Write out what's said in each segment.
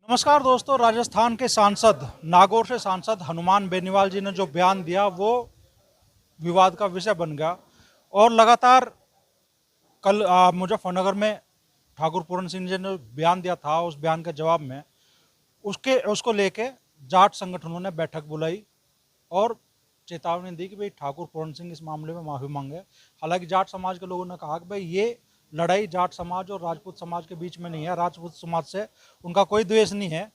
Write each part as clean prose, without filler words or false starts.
नमस्कार दोस्तों, राजस्थान के सांसद नागौर से सांसद हनुमान बेनीवाल जी ने जो बयान दिया वो विवाद का विषय बन गया। और लगातार कल मुजफ्फरनगर में ठाकुर पूरन सिंह जी ने बयान दिया था, उस बयान के जवाब में उसको लेके जाट संगठनों ने बैठक बुलाई और चेतावनी दी कि भाई ठाकुर पूरन सिंह इस मामले में माफी मांगे। हालांकि जाट समाज के लोगों ने कहा कि भाई ये लड़ाई जाट समाज और राजपूत समाज के बीच में नहीं है, राजपूत समाज से उनका कोई द्वेष नहीं है,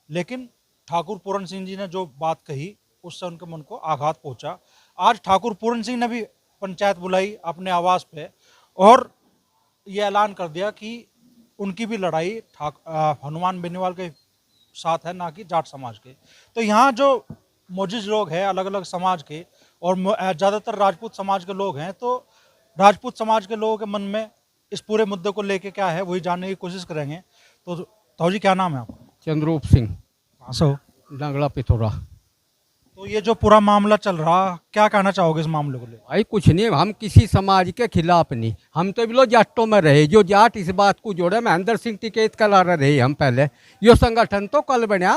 लेकिन ठाकुर पूरन सिंह जी ने जो बात कही उससे उनके मन को आघात पहुंचा। आज ठाकुर पूरन सिंह ने भी पंचायत बुलाई अपने आवास पे और ये ऐलान कर दिया कि उनकी भी लड़ाई हनुमान बेनीवाल के साथ है, ना कि जाट समाज के। तो यहाँ जो मौजूद लोग हैं अलग अलग समाज के और ज़्यादातर राजपूत समाज के लोग हैं, तो राजपूत समाज के लोगों के मन में इस पूरे मुद्दे को लेके क्या है वही जानने की कोशिश करेंगे। तो ताऊ जी, क्या नाम है आपका? चंद्रूप सिंह, कहाँ से हो? नगड़ा पिथौरा। तो ये जो पूरा मामला चल रहा, क्या कहना चाहोगे इस मामले को लेकर? भाई कुछ नहीं, हम किसी समाज के खिलाफ नहीं, हम तो बिलो जाटों में रहे। जो जाट इस बात को जोड़े, महेंद्र सिंह टिकैत का लारा रहे हम पहले। यो संगठन तो कल बना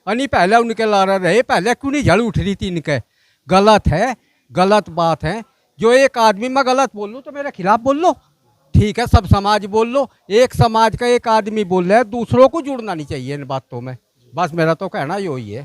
अनि पहले उनके लारा रहे। पहले क्यों नहीं जड़ उठ रही थी इनके? गलत है, गलत बात है। जो एक आदमी मैं गलत बोल लूँ तो मेरे खिलाफ बोल लो, ठीक है, सब समाज बोल लो। एक समाज का एक आदमी बोल रहा है, दूसरों को जुड़ना नहीं चाहिए इन बातों में। बस मेरा तो कहना यही है।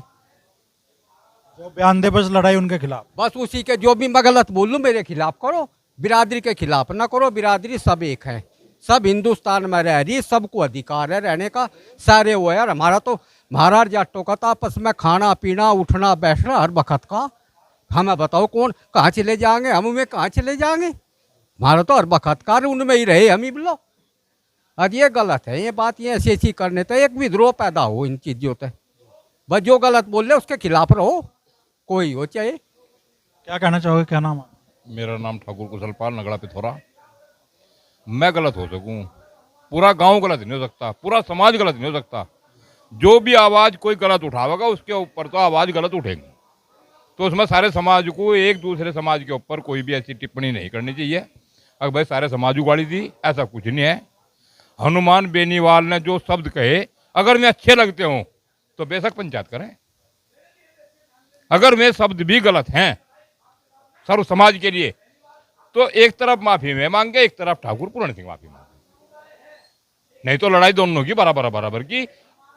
जो बयान दे बस लड़ाई उनके खिलाफ, बस उसी के जो भी मैं गलत बोल लूँ मेरे खिलाफ करो, बिरादरी के खिलाफ ना करो। बिरादरी सब एक है, सब हिंदुस्तान में रह रही, सबको अधिकार है रहने का, सारे वो है। और हमारा तो महाराज जाटों का तो आपस में खाना पीना उठना बैठना हर वक्त का। हमें बताओ कौन कहाँ चले जाएंगे, हम उनमें कहाँ चले जाएंगे? हमारा तो हर वक्त का उनमें ही रहे हम ही बोलो। आज ये गलत है, ये बात ये ऐसी करने तो एक विद्रोह पैदा हो इन चीज़ों से। बस जो गलत बोल रहे उसके खिलाफ रहो, कोई हो चाहे। क्या कहना चाहोगे? क्या नाम है? मेरा नाम ठाकुर कुशलपाल, नगड़ा पिथौरा। मैं गलत हो सकूं, पूरा गांव गलत नहीं हो सकता, पूरा समाज गलत नहीं हो सकता। जो भी आवाज़ कोई गलत उठावेगा उसके ऊपर तो आवाज़ गलत उठेगी। तो उसमें सारे समाज को, एक दूसरे समाज के ऊपर कोई भी ऐसी टिप्पणी नहीं करनी चाहिए। अगर भाई सारे समाज उगाड़ी दी, ऐसा कुछ नहीं है। हनुमान बेनीवाल ने जो शब्द कहे, अगर मैं अच्छे लगते हों तो बेशक पंचायत करें। अगर वे शब्द भी गलत हैं सर्व समाज के लिए, तो एक तरफ माफी में मांगे, एक तरफ ठाकुर पूरन सिंह माफी मांगे। नहीं तो लड़ाई दोनों की बराबर बराबर की,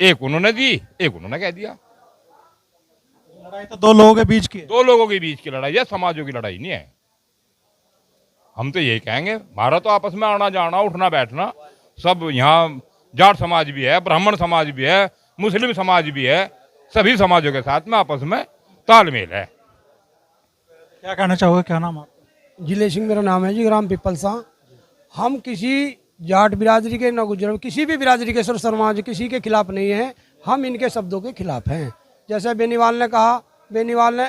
एक उन्होंने दी, एक उन्होंने कह दिया। लड़ाई तो दो लोगों के बीच की है। दो लोगों के बीच की लड़ाई है, समाजों की लड़ाई नहीं है। हम तो यही कहेंगे, भारत तो आपस में आना जाना उठना बैठना सब, यहाँ जाट समाज भी है, ब्राह्मण समाज भी है, मुस्लिम समाज भी है, सभी समाजों के साथ में आपस में तालमेल है। क्या कहना चाहोगे? क्या नाम है आपका? जिले सिंह मेरा नाम है जी, ग्राम पिपलसा। हम किसी जाट बिरादरी के न गुजर किसी भी बिरादरी के, सर समाज किसी के खिलाफ नहीं है। हम इनके शब्दों के खिलाफ हैं। जैसे बेनीवाल ने कहा, बेनीवाल ने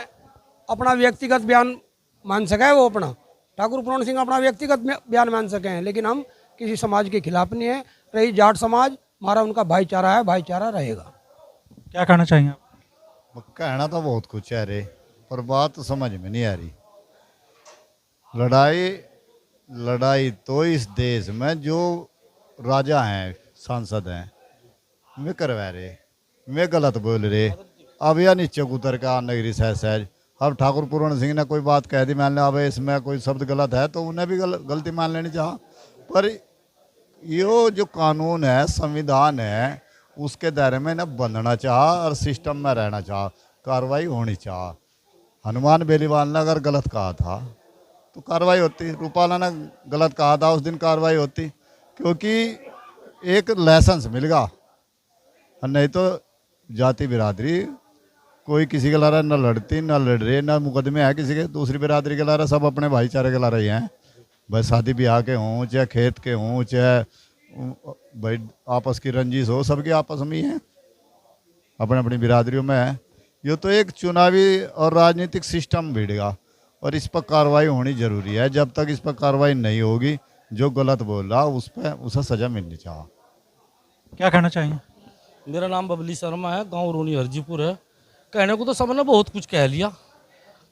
अपना व्यक्तिगत बयान मान सका है, वो अपना ठाकुर पूरन सिंह अपना व्यक्तिगत बयान मान सके हैं, लेकिन हम किसी समाज के खिलाफ नहीं है। रही जाट समाज, हमारा उनका भाईचारा है, भाईचारा रहेगा। क्या कहना चाहेंगे आप? कहना तो बहुत कुछ है रे, पर बात तो समझ में नहीं आ रही। लड़ाई तो इस देश में जो राजा हैं, सांसद हैं, वे करवा रहे, वे गलत बोल रहे। अब यह नीचे उतर का नगरी सहज अब ठाकुर पूरन सिंह ने कोई बात कह दी, मान लो अब इसमें कोई शब्द गलत है तो उन्हें भी गलती मान लेनी चाह। पर यो जो कानून है, संविधान है, उसके दायरे में न बंधना चाह और सिस्टम में रहना चाह, कार्रवाई होनी चाह। हनुमान बेनीवाल ने अगर गलत कहा था तो कार्रवाई होती, रूपाला ने गलत कहा था उस दिन कार्रवाई होती, क्योंकि एक लाइसेंस मिल गया। नहीं तो जाति बिरादरी कोई किसी के लारा न लड़ती न लड़ रहे, न मुकदमे है किसी के दूसरी बिरादरी के लारा, सब अपने भाईचारे के लारा ही हैं। भाई शादी ब्याह के हों, चाहे खेत के हों, चाहे भाई आपस की रंजिश हो, सबके आपस में ही हैं, अपने अपनी बिरादरियों में है। ये तो एक चुनावी और राजनीतिक सिस्टम भिड़ेगा और इस पर कार्रवाई होनी जरूरी है। जब तक इस पर कार्रवाई नहीं होगी, जो गलत बोल रहा उस पर उसे सजा मिलनी चाहिए। क्या कहना चाहिए? मेरा नाम बबली शर्मा है, गांव रूनी हरजीपुर है। कहने को तो सबने बहुत कुछ कह लिया,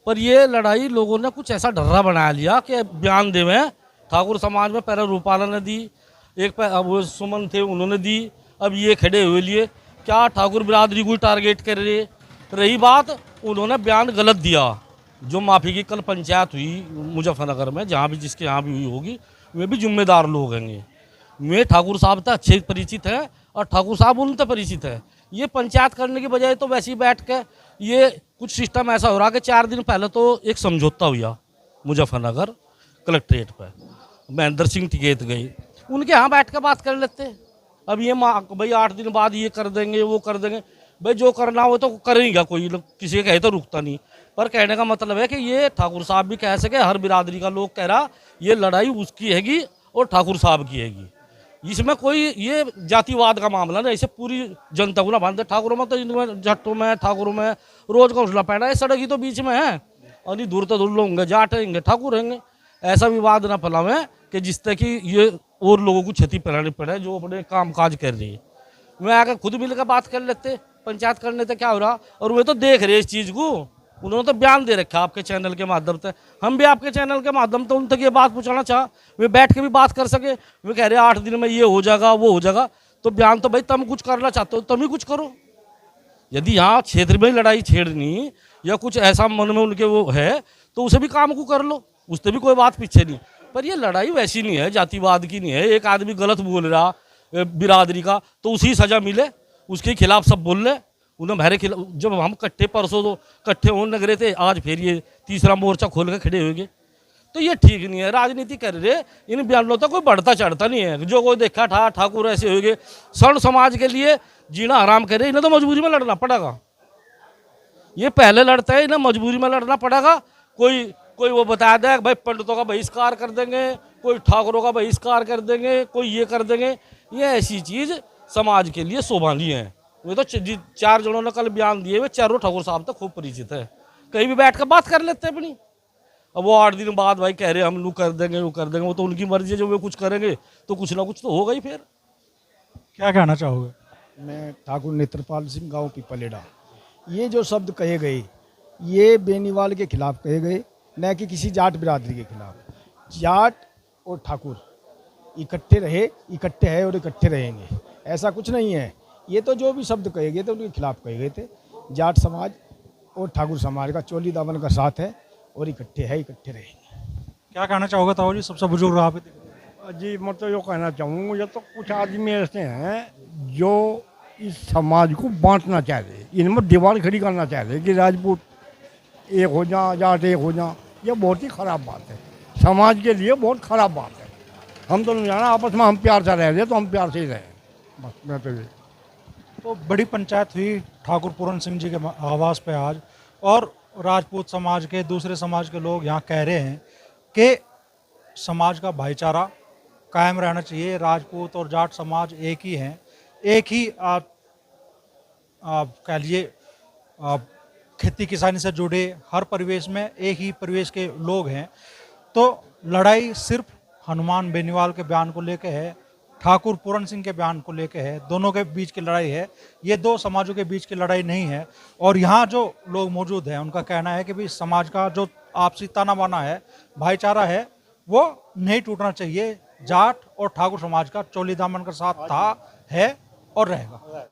पर ये लड़ाई लोगों ने कुछ ऐसा डर्रा बना लिया कि बयान देवे। ठाकुर समाज में पहले रूपाला ने दी, एक वो सुमन थे उन्होंने दी, अब ये खड़े हुए लिए। क्या ठाकुर बिरादरी को टारगेट कर रहे। रही बात, उन्होंने बयान गलत दिया। जो माफ़ी की कल पंचायत हुई मुजफ्फरनगर में, जहाँ भी जिसके यहाँ भी हुई होगी, वे भी जिम्मेदार लोग हैं। वे ठाकुर साहब तक अच्छे परिचित हैं और ठाकुर साहब उनसे परिचित है। ये पंचायत करने की बजाय तो वैसे ही बैठ के ये कुछ सिस्टम ऐसा हो रहा कि 4 दिन पहले तो एक समझौता हुआ मुजफ्फरनगर कलेक्ट्रेट पर, महेंद्र सिंह टिकैत गए, उनके यहाँ बैठ कर बात कर लेते। अब ये भाई 8 दिन बाद ये कर देंगे वो कर देंगे, भाई जो करना हो तो करेंगे, कोई किसी के कहे तो रुकता नहीं। पर कहने का मतलब है कि ये ठाकुर साहब भी कह सके, हर बिरादरी का लोग कह रहा ये लड़ाई उसकी हैगी और ठाकुर साहब की हैगी। इसमें कोई ये जातिवाद का मामला नहीं, ऐसे पूरी जनता को ना बांधते। ठाकुरों में तो इनमें जट्टों में ठाकुरों में रोज का हौसला पैना है, सड़क ही तो बीच में है और नहीं दूर तो दूर लोग होंगे, जाट रहेंगे ठाकुर रहेंगे। ऐसा विवाद ना फैलावे कि जिससे कि ये और लोगों को क्षति पहुंचानी पड़े जो अपने काम काज कर रही है। मैं आकर खुद मिलकर बात कर लेते, पंचायत करने से क्या हो रहा। और वे तो देख रहे इस चीज़ को, उन्होंने तो बयान दे रखा आपके चैनल के माध्यम से। हम भी आपके चैनल के माध्यम से उन तक ये बात पहुंचाना चाह, वे बैठ के भी बात कर सके। वे कह रहे 8 दिन में ये हो जाएगा वो हो जाएगा, तो बयान तो भाई तुम कुछ करना चाहते हो तुम ही कुछ करो। यदि यहाँ क्षेत्र में लड़ाई छेड़नी या कुछ ऐसा मन में उनके वो है तो उसे भी काम को कर लो, उससे भी कोई बात पीछे नहीं। पर ये लड़ाई वैसी नहीं है, जातिवाद की नहीं है। एक आदमी गलत बोल रहा बिरादरी का तो उसी सजा मिले, उसके खिलाफ सब बोल रहे। उन्हें हमारे खिलाफ जब हम कट्टे परसों तो कट्ठे होने लग रहे थे, आज फिर ये तीसरा मोर्चा खोल के खड़े होंगे, तो ये ठीक नहीं है। राजनीति कर रहे, इन बयानों तक कोई बढ़ता चढ़ता नहीं है। जो कोई देखा ठाकुर ऐसे हो गए, स्वर्ण समाज के लिए जीना आराम करे, इन्हें तो मजबूरी में लड़ना पड़ेगा। ये पहले लड़ते हैं, इन्हें मजबूरी में लड़ना पड़ेगा। कोई वो बता दे भाई पंडितों का बहिष्कार कर देंगे, कोई ठाकुरों का बहिष्कार कर देंगे, कोई ये कर देंगे, ये ऐसी चीज़ समाज के लिए शोभा नहीं है। वे तो 4 जनों ने कल बयान दिए, वे चारों ठाकुर साहब तक खूब परिचित है, कहीं भी बैठ कर बात कर लेते हैं अपनी। अब वो 8 दिन बाद भाई कह रहे हम लोग कर देंगे वो कर देंगे, वो तो उनकी मर्जी है। जो वे कुछ करेंगे तो कुछ ना कुछ तो होगा ही। फिर क्या कहना चाहोगे? मैं ठाकुर नेत्रपाल सिंह, गांव पिपलेड़ा। ये जो शब्द कहे गए ये बेनीवाल के खिलाफ कहे गए, न कि किसी जाट बिरादरी के खिलाफ। जाट और ठाकुर इकट्ठे रहे, इकट्ठे है और इकट्ठे रहेंगे, ऐसा कुछ नहीं है। ये तो जो भी शब्द कहे गए थे उनके खिलाफ कहे गए थे। जाट समाज और ठाकुर समाज का चोली दामन का साथ है और इकट्ठे है, इकट्ठे रहेंगे। क्या कहना चाहोगे ताऊ जी, सबसे बुजुर्ग आप ही थे। जी मैं तो ये कहना चाहूँगा, ये तो कुछ आदमी ऐसे हैं जो इस समाज को बांटना चाह रहे, इनमें दीवार खड़ी करना चाह रहे कि राजपूत एक हो जा, जाट एक हो जा। ये बहुत ही ख़राब बात है, समाज के लिए बहुत ख़राब बात है। हम तो नहीं जाना, आपस में हम प्यार से रह रहे तो हम प्यार से ही रहे, बस मैं तो ये। तो बड़ी पंचायत हुई ठाकुर पूरन सिंह जी के आवास पे आज, और राजपूत समाज के दूसरे समाज के लोग यहाँ कह रहे हैं कि समाज का भाईचारा कायम रहना चाहिए। राजपूत और जाट समाज एक ही हैं, एक ही आप कह लिए खेती किसानी से जुड़े हर परिवेश में एक ही परिवेश के लोग हैं। तो लड़ाई सिर्फ हनुमान बेनीवाल के बयान को लेकर है, ठाकुर पूरन सिंह के बयान को लेकर है, दोनों के बीच की लड़ाई है। ये 2 समाजों के बीच की लड़ाई नहीं है। और यहाँ जो लोग मौजूद हैं उनका कहना है कि भाई समाज का जो आपसी ताना बाना है, भाईचारा है, वो नहीं टूटना चाहिए। जाट और ठाकुर समाज का चोली दामन का साथ था, है और रहेगा।